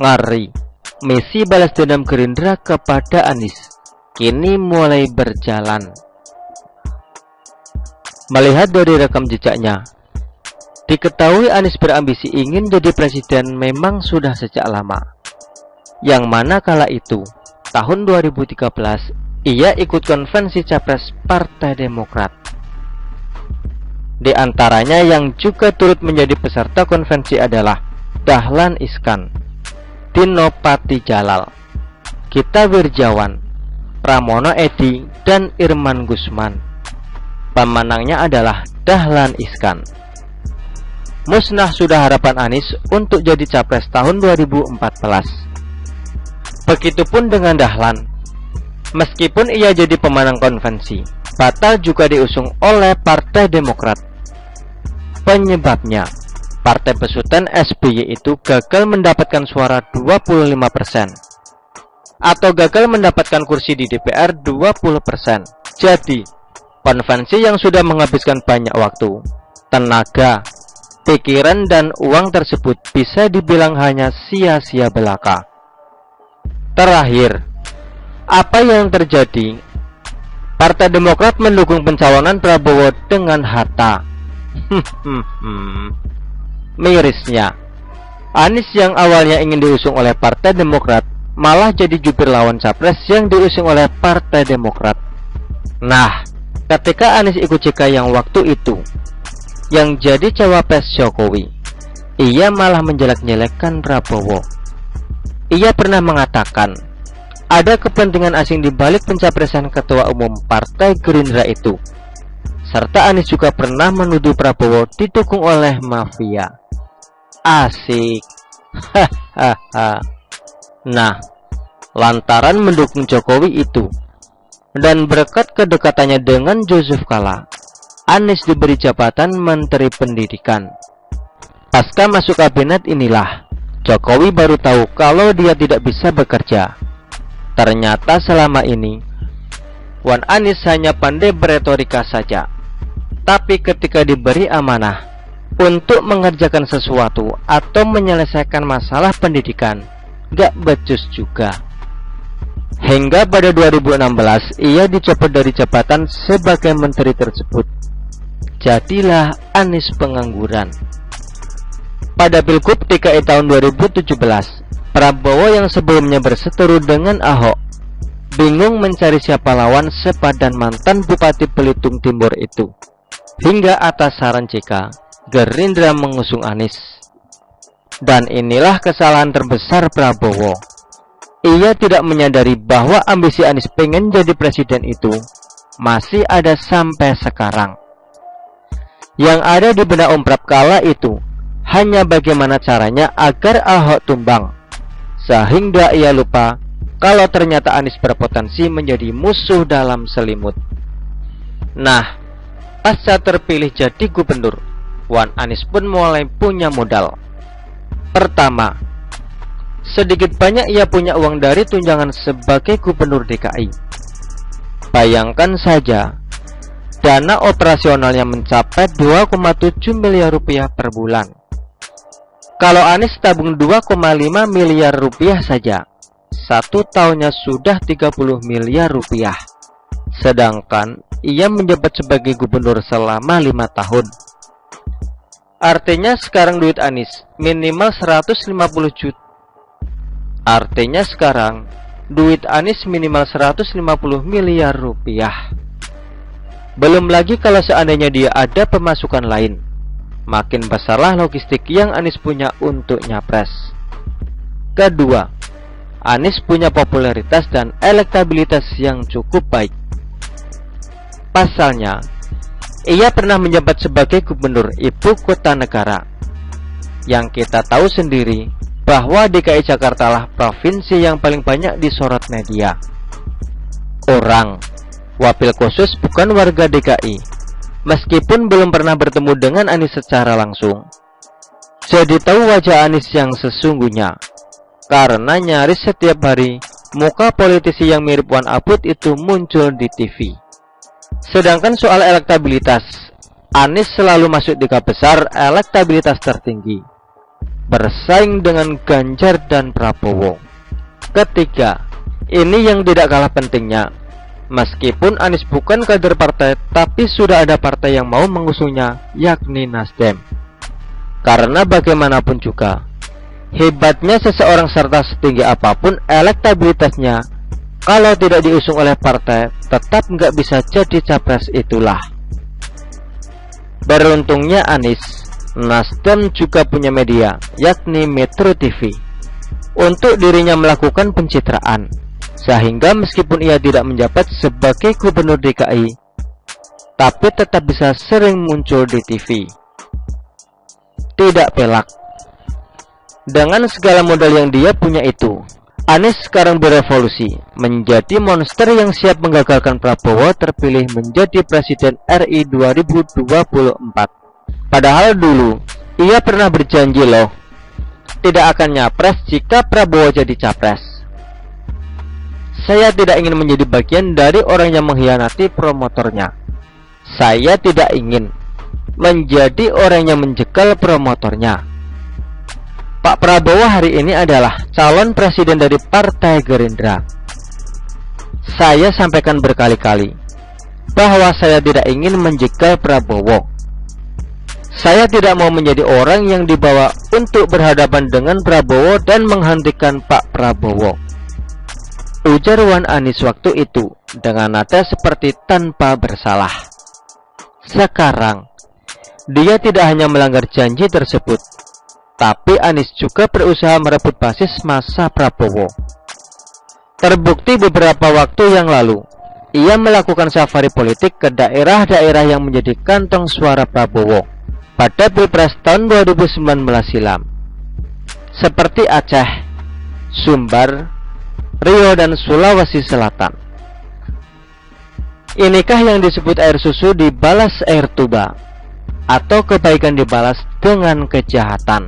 Ngeri, misi balas dendam Gerindra kepada Anies kini mulai berjalan. Melihat dari rekam jejaknya, diketahui Anies berambisi ingin jadi presiden memang sudah sejak lama. Yang mana kala itu, tahun 2013, ia ikut konvensi capres Partai Demokrat. Di antaranya yang juga turut menjadi peserta konvensi adalah Dahlan Iskan, Dino Patijalal, Gita Wirjawan, Pramono Edi, dan Irman Gusman. Pemenangnya adalah Dahlan Iskan. Musnah sudah harapan Anies untuk jadi capres tahun 2014. Begitupun dengan Dahlan. Meskipun ia jadi pemenang konvensi, batal juga diusung oleh Partai Demokrat. Penyebabnya, partai besutan SBY itu gagal mendapatkan suara 25%, atau gagal mendapatkan kursi di DPR 20%. Jadi, konvensi yang sudah menghabiskan banyak waktu, tenaga, pikiran, dan uang tersebut bisa dibilang hanya sia-sia belaka. Terakhir, apa yang terjadi? Partai Demokrat mendukung pencalonan Prabowo dengan harta. Mirisnya, Anies yang awalnya ingin diusung oleh Partai Demokrat malah jadi jubir lawan capres yang diusung oleh Partai Demokrat. Nah, ketika Anies ikut JK yang waktu itu, yang jadi cawapres Jokowi, ia malah menjelek-jelekkan Prabowo. Ia pernah mengatakan, ada kepentingan asing di balik pencapresan Ketua Umum Partai Gerindra itu. Serta Anies juga pernah menuduh Prabowo didukung oleh mafia. Asik. Nah, lantaran mendukung Jokowi itu, dan berkat kedekatannya dengan Yusuf Kala, Anies diberi jabatan Menteri Pendidikan. Pasca masuk kabinet inilah Jokowi baru tahu kalau dia tidak bisa bekerja. Ternyata selama ini Wan Anies hanya pandai beretorika saja. Tapi ketika diberi amanah untuk mengerjakan sesuatu atau menyelesaikan masalah pendidikan, gak becus juga. Hingga pada 2016 ia dicopot dari jabatan sebagai menteri tersebut. Jadilah Anies pengangguran. Pada Pilgub DKI tahun 2017, Prabowo yang sebelumnya berseteru dengan Ahok bingung mencari siapa lawan sepadan mantan Bupati Belitung Timur itu. Hingga atas saran JK, Gerindra mengusung Anies. Dan inilah kesalahan terbesar Prabowo. Ia tidak menyadari bahwa ambisi Anies pengen jadi presiden itu masih ada sampai sekarang. Yang ada di benak Om Prap kala itu hanya bagaimana caranya agar Ahok tumbang, sehingga ia lupa kalau ternyata Anies berpotensi menjadi musuh dalam selimut. Nah, pasca terpilih jadi gubernur, Wan Anies pun mulai punya modal. Pertama, sedikit banyak ia punya uang dari tunjangan sebagai gubernur DKI. Bayangkan saja, dana operasionalnya mencapai 2,7 miliar rupiah per bulan. Kalau Anies tabung 2,5 miliar rupiah saja, satu tahunnya sudah 30 miliar rupiah. Sedangkan ia menjabat sebagai gubernur selama 5 tahun. Artinya sekarang duit Anies minimal 150 juta. Artinya sekarang duit Anies minimal 150 miliar rupiah. Belum lagi kalau seandainya dia ada pemasukan lain, makin besarlah logistik yang Anies punya untuk nyapres. Kedua, Anies punya popularitas dan elektabilitas yang cukup baik. Pasalnya, ia pernah menjabat sebagai gubernur ibu kota negara. Yang kita tahu sendiri bahwa DKI Jakarta lah provinsi yang paling banyak disorot media. Orang, wakil khusus bukan warga DKI, meskipun belum pernah bertemu dengan Anies secara langsung, jadi tahu wajah Anies yang sesungguhnya. Karena nyaris setiap hari muka politisi yang mirip Wan Abut itu muncul di TV. Sedangkan soal elektabilitas, Anies selalu masuk 3 besar elektabilitas tertinggi, bersaing dengan Ganjar dan Prabowo. Ketiga, ini yang tidak kalah pentingnya. Meskipun Anies bukan kader partai, tapi sudah ada partai yang mau mengusungnya, yakni Nasdem. Karena bagaimanapun juga, hebatnya seseorang serta setinggi apapun elektabilitasnya, kalau tidak diusung oleh partai, tetap nggak bisa jadi capres itulah. Beruntungnya Anies, Nasdem juga punya media, yakni Metro TV, untuk dirinya melakukan pencitraan. Sehingga meskipun ia tidak menjabat sebagai gubernur DKI, tapi tetap bisa sering muncul di TV. Tidak pelak. Dengan segala modal yang dia punya itu, Anies sekarang berevolusi menjadi monster yang siap menggagalkan Prabowo terpilih menjadi Presiden RI 2024. Padahal dulu, ia pernah berjanji loh, tidak akan nyapres jika Prabowo jadi capres. Saya tidak ingin menjadi bagian dari orang yang mengkhianati promotornya. Saya tidak ingin menjadi orang yang menjegal promotornya. Pak Prabowo hari ini adalah calon presiden dari Partai Gerindra. Saya sampaikan berkali-kali bahwa saya tidak ingin menjegal Prabowo. Saya tidak mau menjadi orang yang dibawa untuk berhadapan dengan Prabowo dan menghentikan Pak Prabowo, ujar Wan Anies waktu itu dengan nada seperti tanpa bersalah. Sekarang, dia tidak hanya melanggar janji tersebut, tapi Anies juga berusaha merebut basis massa Prabowo. Terbukti beberapa waktu yang lalu, ia melakukan safari politik ke daerah-daerah yang menjadi kantong suara Prabowo pada Pilpres tahun 2019 silam, seperti Aceh, Sumbar, Riau, dan Sulawesi Selatan. Inikah yang disebut air susu dibalas air tuba, atau kebaikan dibalas dengan kejahatan?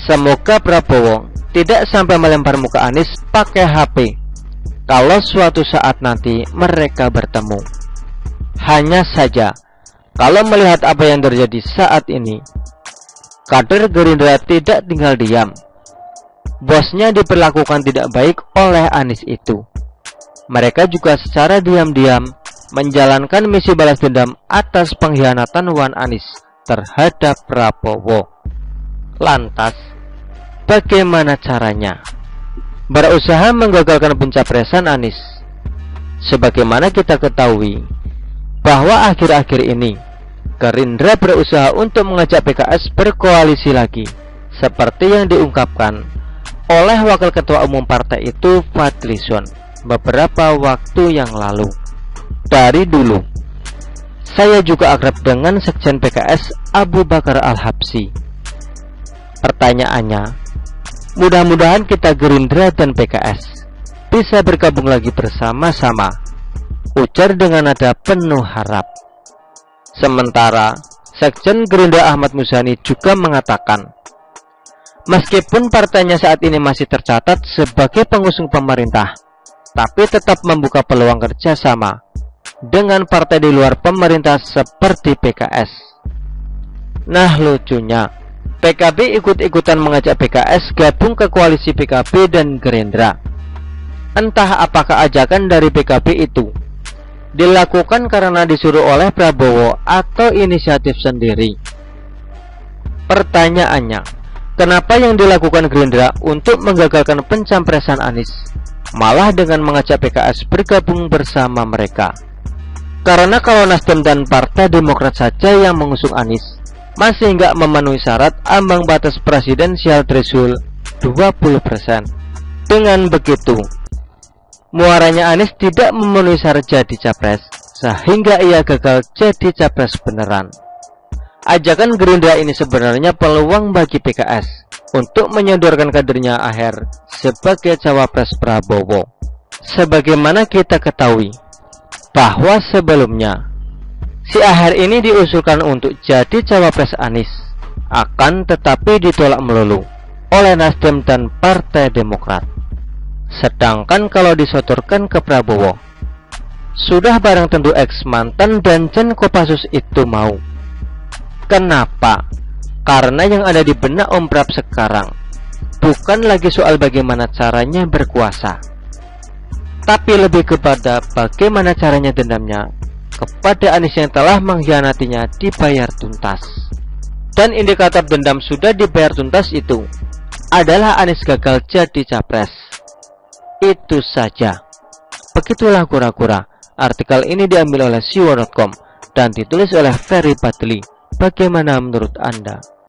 Semoga Prabowo tidak sampai melempar muka Anies pakai HP kalau suatu saat nanti mereka bertemu. Hanya saja, kalau melihat apa yang terjadi saat ini, kader Gerindra tidak tinggal diam. Bosnya diperlakukan tidak baik oleh Anies itu. Mereka juga secara diam-diam menjalankan misi balas dendam atas pengkhianatan Wan Anies terhadap Prabowo. Lantas, bagaimana caranya? Berusaha menggagalkan pencapresan Anies. Sebagaimana kita ketahui, bahwa akhir-akhir ini Gerindra berusaha untuk mengajak PKS berkoalisi lagi, seperti yang diungkapkan oleh Wakil Ketua Umum partai itu, Fadlizon, beberapa waktu yang lalu. Dari dulu, saya juga akrab dengan Sekjen PKS Abu Bakar Al-Habsyi. Pertanyaannya, mudah-mudahan kita Gerindra dan PKS bisa bergabung lagi bersama-sama, ujar dengan nada penuh harap. Sementara, Sekjen Gerindra Ahmad Muzani juga mengatakan, meskipun partainya saat ini masih tercatat sebagai pengusung pemerintah, tapi tetap membuka peluang kerjasama dengan partai di luar pemerintah seperti PKS. Nah lucunya, PKB ikut-ikutan mengajak PKS gabung ke koalisi PKB dan Gerindra. Entah apakah ajakan dari PKB itu dilakukan karena disuruh oleh Prabowo atau inisiatif sendiri. Pertanyaannya, kenapa yang dilakukan Gerindra untuk menggagalkan pencapresan Anies malah dengan mengajak PKS bergabung bersama mereka? Karena kalau Nasdem dan Partai Demokrat saja yang mengusung Anies masih nggak memenuhi syarat ambang batas presidensial threshold 20%. Dengan begitu, muaranya Anies tidak memenuhi syarat jadi capres, sehingga ia gagal jadi capres beneran. Ajakan Gerindra ini sebenarnya peluang bagi PKS untuk menyodorkan kadernya Aher sebagai cawapres Prabowo. Sebagaimana kita ketahui bahwa sebelumnya si Aher ini diusulkan untuk jadi cawapres Anies, akan tetapi ditolak melulu oleh Nasdem dan Partai Demokrat. Sedangkan kalau disodorkan ke Prabowo, Sudah barang tentu ex mantan dan Jen Kopassus itu mau. Kenapa? Karena yang ada di benak Om Prap sekarang bukan lagi soal bagaimana caranya berkuasa, tapi lebih kepada bagaimana caranya dendamnya kepada Anies yang telah mengkhianatinya dibayar tuntas. Dan indikator dendam sudah dibayar tuntas itu adalah Anies gagal jadi capres. Itu saja. Begitulah kura-kura. Artikel ini diambil oleh siwo.com dan ditulis oleh Ferry Badli. Bagaimana menurut Anda?